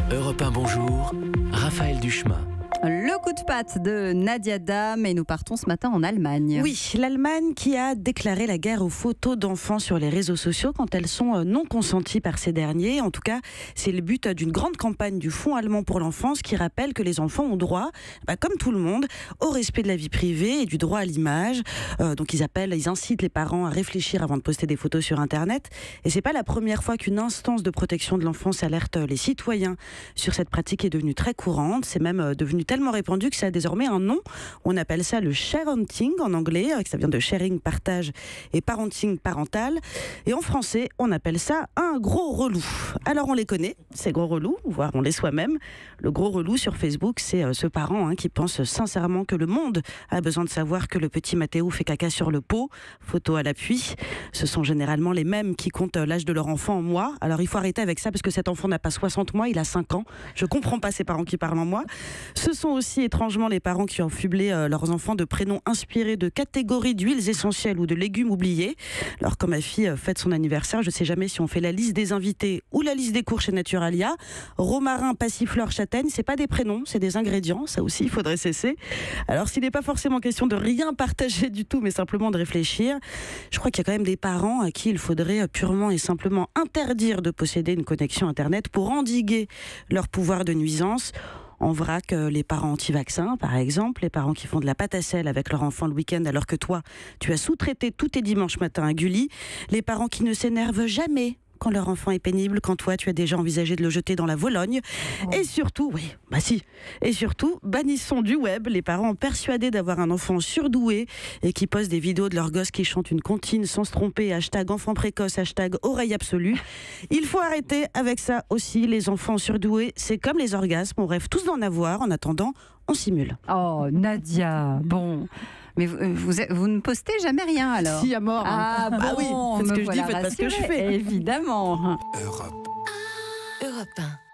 Europe 1, bonjour, Raphaël Duchemin. Le coup de patte de Nadia Dame et nous partons ce matin en Allemagne. Oui, l'Allemagne qui a déclaré la guerre aux photos d'enfants sur les réseaux sociaux quand elles sont non consenties par ces derniers. En tout cas, c'est le but d'une grande campagne du Fonds allemand pour l'enfance qui rappelle que les enfants ont droit, comme tout le monde, au respect de la vie privée et du droit à l'image. Donc ils incitent les parents à réfléchir avant de poster des photos sur Internet. Et c'est pas la première fois qu'une instance de protection de l'enfance alerte les citoyens sur cette pratique qui est devenue très courante. C'est même devenu tellement répandu que ça a désormais un nom. On appelle ça le sharenting en anglais, ça vient de sharing, partage, et parenting, parental. Et en français, on appelle ça un gros relou. Alors on les connaît, ces gros relous, voire on les soi-même. Le gros relou sur Facebook, c'est ce parent qui pense sincèrement que le monde a besoin de savoir que le petit Mathéo fait caca sur le pot, photo à l'appui. Ce sont généralement les mêmes qui comptent l'âge de leur enfant en mois. Alors il faut arrêter avec ça parce que cet enfant n'a pas 60 mois, il a 5 ans. Je comprends pas ces parents qui parlent en mois. Ce sont aussi étrangement les parents qui ont fublé leurs enfants de prénoms inspirés de catégories d'huiles essentielles ou de légumes oubliés. Alors quand ma fille fête son anniversaire, je sais jamais si on fait la liste des invités ou la liste des cours chez Naturalia. Romarin, passiflore, châtaigne, c'est pas des prénoms, c'est des ingrédients. Ça aussi, il faudrait cesser. Alors s'il n'est pas forcément question de rien partager du tout, mais simplement de réfléchir, je crois qu'il y a quand même des parents à qui il faudrait purement et simplement interdire de posséder une connexion Internet pour endiguer leur pouvoir de nuisance. En vrac, les parents anti-vaccins, par exemple, les parents qui font de la pâte à sel avec leur enfant le week-end alors que toi, tu as sous-traité tous tes dimanches matins à Gulli, les parents qui ne s'énervent jamais quand leur enfant est pénible, quand toi, tu as déjà envisagé de le jeter dans la Vologne. Oh. Et surtout, bannissons du web les parents persuadés d'avoir un enfant surdoué et qui postent des vidéos de leur gosse qui chantent une comptine sans se tromper, hashtag enfant précoce, hashtag oreille absolue. Il faut arrêter avec ça aussi, les enfants surdoués, c'est comme les orgasmes, on rêve tous d'en avoir, en attendant, on simule. Oh, Nadia, bon... Mais vous ne postez jamais rien alors? Si, à mort. Ah bon, oui, faites ce que je dis, faites pas ce que je fais. Évidemment. Europe 1.